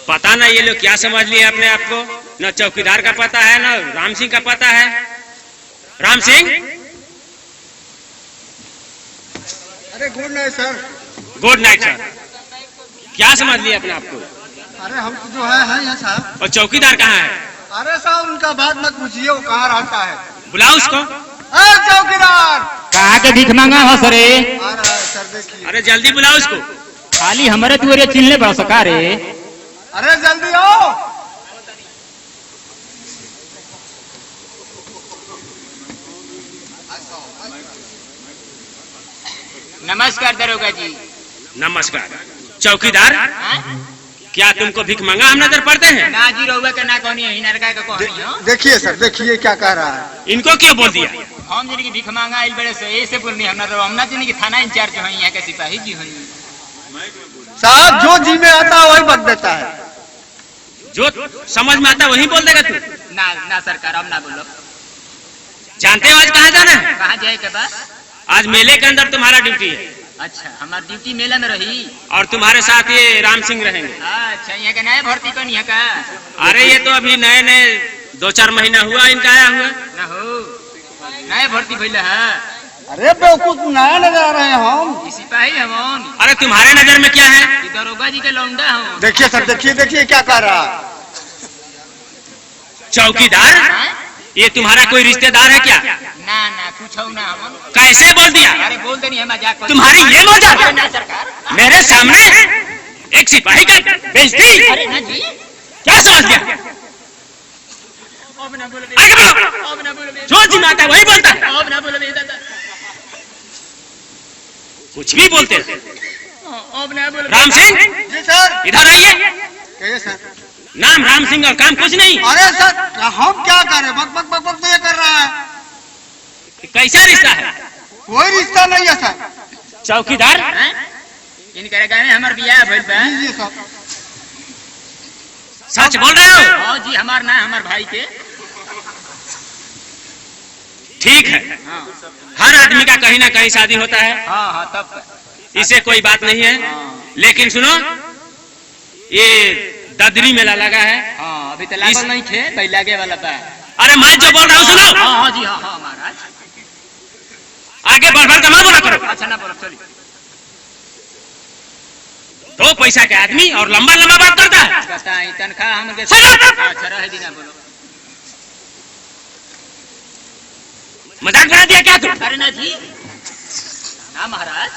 पता ना ये लोग क्या समझ लिए अपने आप को, न चौकीदार का पता है न राम सिंह का पता है। राम सिंह, अरे good night sir. Good night sir. क्या समझ लिए अपने आप को? अरे हम तो जो है यहाँ साहब। और चौकीदार कहाँ है? अरे साहब उनका बात मत पूछिए, वो कहाँ रहता है। बुलाओ उसको। अरे चौकीदार कहा के भीख मांगा हो सरे? आ रहा है सर, देखिए। अरे जल्दी बुलाओ उसको। खाली हमारे दुआरे चिल्ले पड़ सका रे। अरे जल्दी आओ। नमस्कार दरोगा जी। नमस्कार। चौकीदार, क्या तुमको भीख मांगा हम नजर पड़ते हैं? ना जी रहुआ का ना कौन है, हिनर का कौन है? देखिए सर, देखिए क्या कह रहा है। इनको क्यों बोल दिया? हम जिनकी भीख मांगा आइल बड़े से ऐसे बोलनी हमना जिनकी थाना इंचार्ज हैं, यहाँ के सिपाही जी हैं। साहब जो जी में आता है वही बक देता है। जो समझ में आता वही बोल देगा तू? ना ना सरकार, अब ना बोलो। जानते हो आज कहाँ जाना है? कहाँ जाए के बाद? आज मेले के अंदर तुम्हारा ड्यूटी है। अच्छा, हमारी ड्यूटी मेला में रही। और तुम्हारे साथ ये राम सिंह रहेंगे। अच्छा, यहाँ का नया भर्ती कौन यहाँ का? अरे ये तो अभी नए नए 2-4 महीना हुआ इनका आया हुआ। ना हो, नया भर्ती भइल है। अरे बेवकूफ, नया नजर आ रहे हैं हम। सिपाही हम। अरे तुम्हारे नजर में क्या है? दरोगा जी के लौंडा हूँ। देखिए सर, देखिए देखिए क्या कह रहा है। चौकीदार, ये तुम्हारा कोई रिश्तेदार है क्या? ना ना कुछ हो ना हम। कैसे बोल दिया? अरे बोल देनी है, मजाक कर। तुम्हारी ये मजाक? ना सरकार, मेरे सामने एक सिपाही का बेइज्जती? अरे ना जी, क्या समझ लिया? अब ना बोलो, आगे बढ़ो। अब ना बोलो, जो जिम्माता है वही बोलता है। अब ना बोलो दादा, कुछ भी बोलते हैं। अब ना बोलो। राम सिंह, जी सर। इधर आइए। कहिए सर। नाम राम सिंह और काम कुछ नहीं। अरे सर हम क्या करें, बक बक बक बक तो ये कर रहा है। कैसा रिश्ता है? कोई रिश्ता नहीं है सर। चौकीदार, इनके गाँव में हमार बियाह भइल बा। जी सर। सच बोल रहे हो? हाँ जी, हमार ना हमार भाई के। ठीक है, हर आदमी का कहीं ना कहीं शादी होता है। हाँ हाँ, तब इसे कोई बात नहीं है। लेकिन सुनो, ये ददरी मेला लगा है। हाँ, अभी तो लागल नहीं थे, भाई लागे वाला बा। अरे मैं जो बोल रहा हूँ सुनो। हाँ हाँ जी, हाँ हाँ महाराज। आगे बढ़ बढ़ कर मत बोला करो। अच्छा ना बोलो, चलिए। 2 पैसा के आदमी और लंबा लंबा बात करता है। बताई तनख्वाह हम। अच्छा रहे दी ना बोलो। मजाक बना दिया क्या तुम? अरे ना जी, ना महाराज।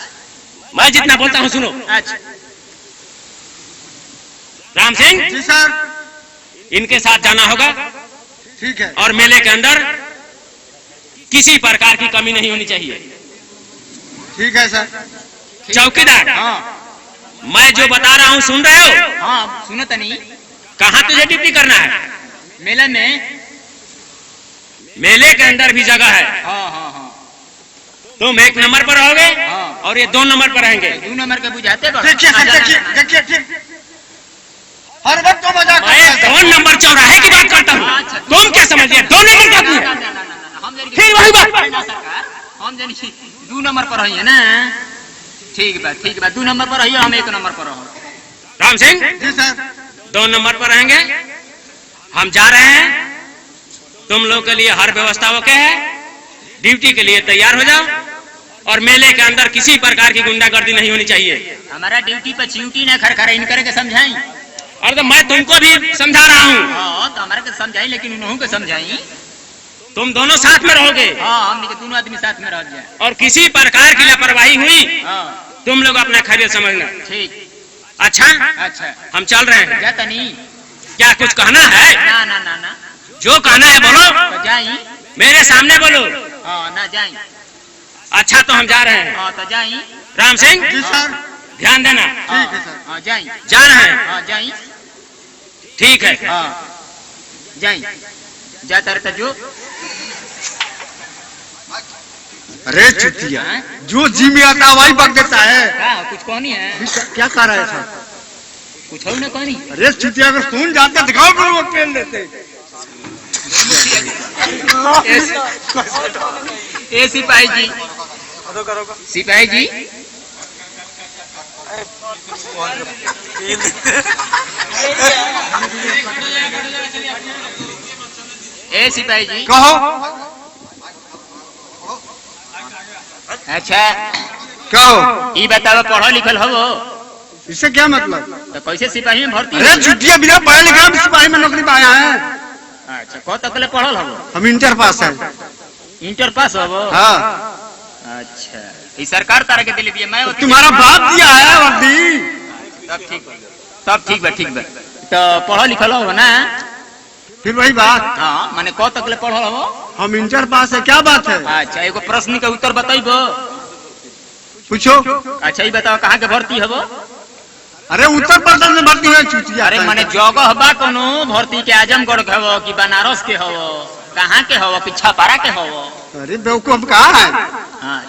मैं जितना बोलता हूँ सुनो। अच्छा राम सिंह, जी सर। इनके साथ जाना होगा ठीक है। और मेले के अंदर किसी प्रकार की कमी नहीं होनी चाहिए। ठीक है सर। चौकीदार, हाँ मैं जो बता रहा हूँ सुन रहे हो? हाँ, सुनो तो नहीं। कहाँ तुझे ड्यूटी करना है? मेला में। मेले के अंदर भी जगह है। हाँ हाँ हाँ। तुम 1 नंबर पर रहोगे हाँ। और ये 2 नंबर पर रहेंगे। 2 नंबर के बुझाते बड़ो। देखिए सर, देखिए देखिए ठीक। हर वक्त तो मजाक करता मैं है सर। 2 नंबर चौराहे की बात करता हूँ। तुम क्या समझ लिया 2 नंबर का तू? हम फिर वही बात। ना सरकार, हम जानी 2 नंबर पर रही है ना। ठीक बा, ठीक बा, 2 नंबर पर रही, हम 1 नंबर पर रहो। राम सिंह, जी सर। 2 नंबर पर रहेंगे। हम जा रहे हैं। तुम लोग के लिए हर व्यवस्था ओके है। ड्यूटी के लिए तैयार हो जाओ और मेले के अंदर किसी प्रकार की गुंडागर्दी नहीं होनी चाहिए। हमारा ड्यूटी पर च्यूटी ना खरखरा इन करके समझाई। और तो मैं तुमको भी समझा रहा हूँ। हाँ, तो हमारा के समझाई, लेकिन उन्होंने के समझाई। तुम दोनों साथ में रहोगे। हाँ, हम दोनों आदमी साथ में रह जाए। और किसी प्रकार की लापरवाही हुई हाँ तुम लोग अपना खैरियत समझना। ठीक। अच्छा, अच्छा, हम चल रहे हैं। जाता नहीं। क्या कुछ कहना है? ना ना ना ना, जो कहना है बोलो। तो जाई। मेरे सामने बोलो। हाँ ना जाई। अच्छा, तो हम जा रहे हैं। हाँ तो जाई। राम सिंह, जी सर। ध्यान देना। ठीक है सर। हाँ जाई। जा रहे हैं। हाँ जाई। ठीक है। हाँ जाई। जाता रहता जो। अरे चुतिया, जो जी में आता वही बक देता है। हाँ, कुछ कहनी है? क्या कह रहा है सर? कुछ हो ना कहनी। अरे चुतिया, अगर सुन जाते तो गाँव पर वो पेन लेते। ए सिपाही जी, सिपाही जी, ए सिपाही जी कहो। अच्छा कहो। ये बताओ पढ़ो लिखल हो इससे क्या मतलब? तो कैसे सिपाही में भर्ती अरे छुट्टियां बिना पढ़े लिखे हम सिपाही में नौकरी पाया है। अच्छा कौ तक ले पढ़ल हो? हम इंटर पास है। इंटर पास हो? हाँ। अच्छा ये सरकार तारा के दिले दिए, मैं तुम्हारा बाप दिया है वर्दी। तब ठीक तब ठीक बा ठीक बा। तो पढ़ो लिखल हो ना? फिर वही बात। हाँ माने कौ तक ले पढ़ल हो? हम इंटर पास है, क्या बात है? अच्छा एगो प्रश्न का उत्तर बताइबो। पूछो। अच्छा ये बताओ कहाँ के भर्ती हो? अरे उत्तर प्रदेश में भर्ती है चुटिया। अरे माने जगह बा कोनो भर्ती के? आजमगढ़ के हो कि बनारस के हो? कहाँ के हो कि छपारा के हो? अरे बेवकूफ कहाँ है? हाँ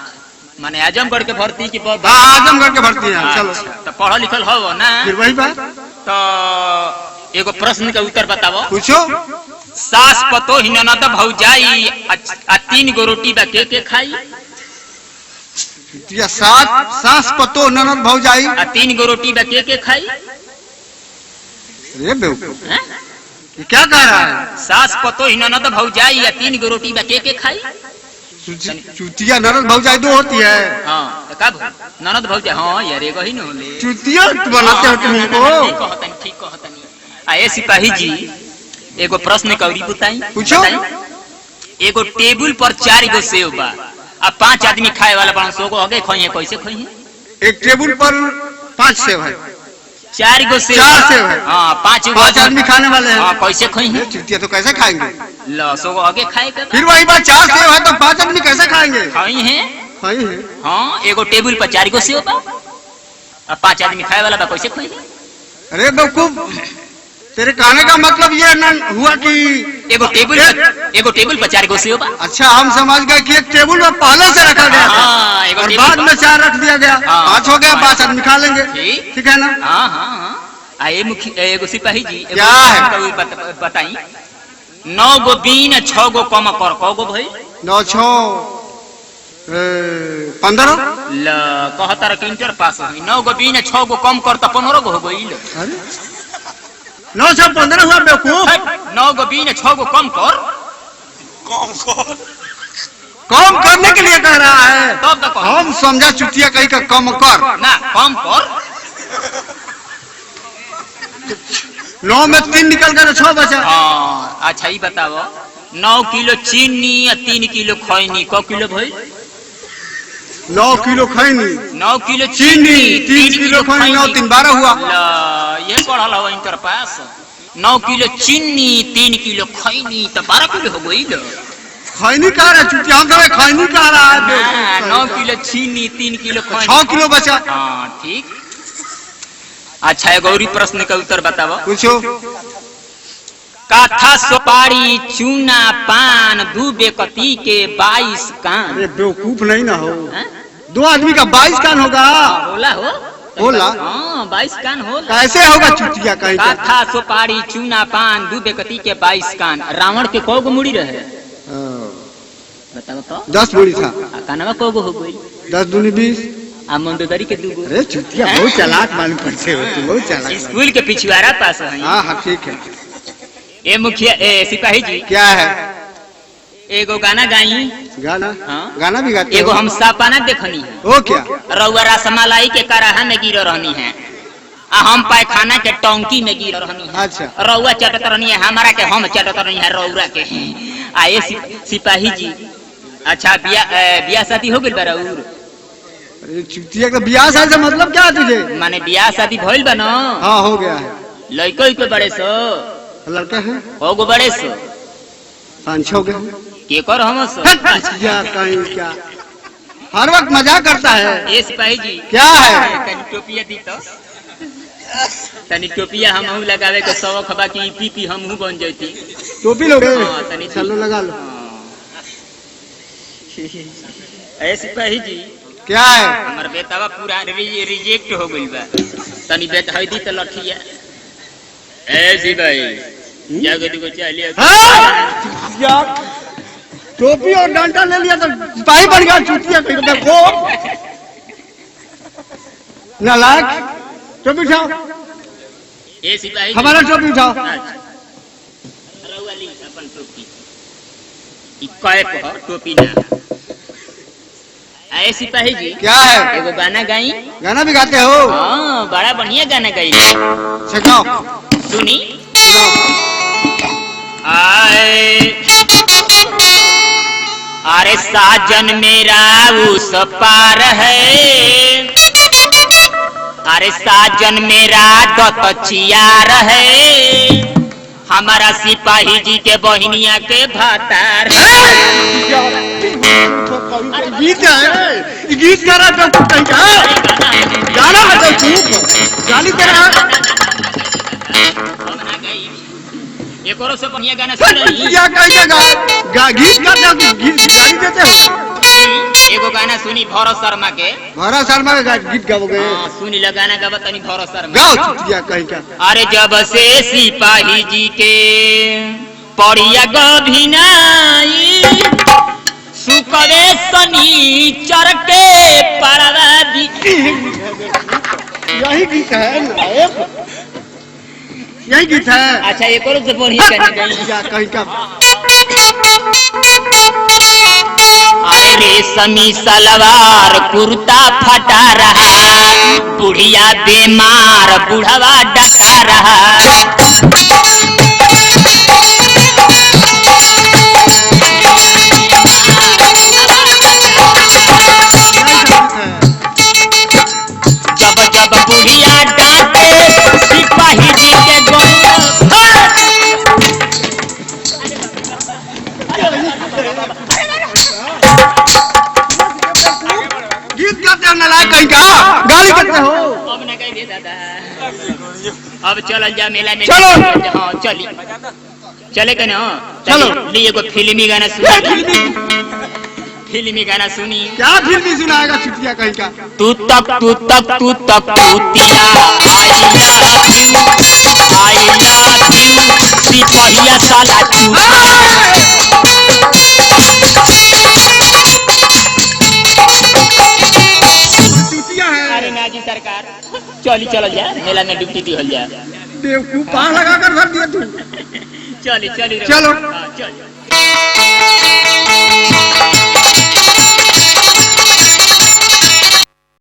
माने आजमगढ़ के भर्ती की आजमगढ़ के भर्ती है। चलो तो पढ़ल लिखल हो ना? फिर वही बात। तो एगो प्रश्न का उत्तर बताओ। पूछो। सास पतो ही ननद भौजाई आ 3 गो रोटी बा के खाई? सास पतो ननद भौजाई आ 3 गो रोटी बा के खाई? अरे बेवकूफ ये क्या कह रहा है? सास पतो ही ननद भौजाई आ 3 गो रोटी बा के खाई? चुतिया ननद भौजाई दो होती है। हाँ तो कब ननद भौजाई? हाँ यार एगो ही न होले। चुतिया बनाते हो तुमको। ठीक कहतनी। आए सिपाही जी एगो प्रश्न कौरी बताई। पूछो। एगो टेबल पर 4 गो सेव बा आ 5 आदमी खाए वाला बड़ा 100 गो आगे खोइए, कैसे खोइए? एक टेबल पर 5 सेव है। 4 गो सेव। 4 सेव है। हाँ 5 आदमी खाने वाले हैं। हाँ कैसे खोइए? चुतिया तो कैसे खाएंगे? लो 100 गो आगे खाए के फिर वही बात, 4 सेव है तो 5 आदमी कैसे खाएंगे? खाई है। खाई है। हाँ एगो टेबल पर 4 गो सेव बा आ 5 आदमी खाए वाला बा, कैसे खोइए? अरे बेवकूफ तेरे कहने का मतलब ये न हुआ कि एगो टेबल पर 4 गो सेव बा। अच्छा हम समझ गए कि एक टेबल में पहले से रखा गया था। हाँ, एगो और टेबल बाद पर- में 4 रख दिया गया। हाँ। 5 हो गया, 5 आदमी खा लेंगे। ठीक है ना? हाँ हाँ हाँ। आए मुखिया एगो सिपाही जी एगो क्या है? प्रश्न का बताई। 9 गो बीन 6 गो कम कर कौ गो भाई? 9 6 15। ल कहता रह इंटर पास हुई। 9 गो बीन 6 गो कम कर तो 15 गो हो गई। अरे 9 6 15 हुआ बेवकूफ। 9 गो बीन 6 गो कम कर। कम करने के लिए कह रहा है। तब तक हम समझा चुतिया कहीं का कम कर। ना कम कर। 9 में 3 निकल गया, 6 बचा। हाँ अच्छा ये बताओ 9 किलो चीनी या 3 किलो खैनी क किलो भाई? 9 किलो खैनी, 9 किलो चीनी, 3 किलो खैनी, 9 3 12 हुआ। ल ये पढ़ल हो इंटर पास। 9 किलो चीनी 3 किलो खैनी तो 12 किलो हो गई। खैनी कह रहा है चुतिया, हम तो खैनी कह रहा है। 9 किलो चीनी 3 किलो खैनी 6 किलो बचा। हाँ ठीक। अच्छा एगो और प्रश्न का उत्तर बताओ। पूछो। काथा सुपारी चूना पान 2 व्यक्ति के 22 कान। अरे बेवकूफ नहीं ना हो। हैं? 2 आदमी का 22 कान होगा। होला हो? होला? हाँ 22 कान होला। कैसे होगा चुतिया कहीं का? काथा सुपारी चूना पान 2 व्यक्ति के 22 कान। रावण के कौ गो मुड़ी रहे? बताओ तो। 10 मुड़ी था। कानवा कौ गो हो गई? 10 दूनी 20। आ मंदोदरी के 2 गो। अरे चुतिया बहुत चालाक मालूम पड़ते हो तुम, बहुत चालाक। स्कूल के पिछवाड़ा पास है। हाँ हाँ ठीक है। ए मुखिया ए सिपाही जी क्या है? एगो गाना गाई। गाना? हाँ। गाना भी गाते एगो हो? हम सपना देखनी है। ओ क्या? रउआ रसमलाई के कराहा में गिर रहनी है आ हम पायखाना के टंकी में गिर रहनी है। अच्छा। रउआ चटत रहनी है हमारा के, हम चटत रहनी है रउरा के। आए सिपाही जी अच्छा बियाह शादी हो गई बा रउर? अरे चुतिया का ब्याह शादी से मतलब क्या है तुझे? माने बियाह शादी भइल बा न? हाँ हो गया है। लइको के बड़े सो? लड़का है? हो गो बड़े सो? 5 6 गए। के कर हम सो? चुतिया कहीं क्या हर वक्त मजाक करता है। ए सिपाही जी क्या है? तनी टोपिया दी तो। तनी टोपिया हमहू लगावे के शौक बा कि पीपी हमहू बन जैती। टोपी लोगे? हाँ, तनी चलो लगा लो। ए सिपाही जी क्या है? हमर बेटावा पूरा रिजेक्ट हो गइल बा। तनी बेटा है दी त लठिया। ए सिपाही जाके दुगो चलिए। हाँ? यार टोपी और डंडा ले लिया तो सिपाही बन गया चुतिया कहीं का। देखो नालायक। टोपी उठाओ। ए सिपाही हमारा टोपी उठाओ। रउआ ली अपन टोपी। ई कैप हो टोपी ना। ए सिपाही जी क्या है? एगो गाना गाई। गाना भी गाते हो? हाँ बड़ा बढ़िया गाना गाई। सिखाओ। सुनी। सुनाओ। आए अरे साजन मेरा उस पार है, अरे साजन मेरा दतचियार है, हमारा सिपाही जी के बहनिया के भातार गीत है, गीत गा रहा तो कहीं का गाना है तो चुप गाली तेरा एक और से बढ़िया गाना सुन रही क्या कहीं का गीत गाते हो गीत गाली देते हो? एगो गाना सुनी भरत शर्मा के। भरत शर्मा का गीत गाओगे? हाँ सुनी ला गाना गावा तनी भरत शर्मा। गाओ चुटिया कहीं का। अरे जब से सिपाही जी के पड़िया गभिनाई, सुकवे शनिचर के परवा दी। यही गीत है, यही गीत है। अच्छा एक और से बढ़िया गाना गाई। क्या कहीं का? अरे रेशमी सलवार कुर्ता फटा रहा, बुढ़िया बीमार बुढ़वा डटा रहा। जब जब बुढ़िया डांटे सिपाही जी के गीत गाते हो नालायक कहीं का? गाली देते हो? अब न कह दे दादा। अब चल जा मेला में। चलो। हाँ चली चले के ना। चलो। लिए को फिल्मी गाना सुनी। फिल्मी गाना सुनी। क्या फिल्मी सुनाएगा चुटिया कहीं का? तू तक तूतिया आई लव यू सिपहिया साला चुटिया है। अरे नाजी सरकार चली चल जा मेला में ड्यूटी दी हो जा। बेवकूफ पाँव लगा कर भर दिया तू। चली चली चलो। हाँ, चल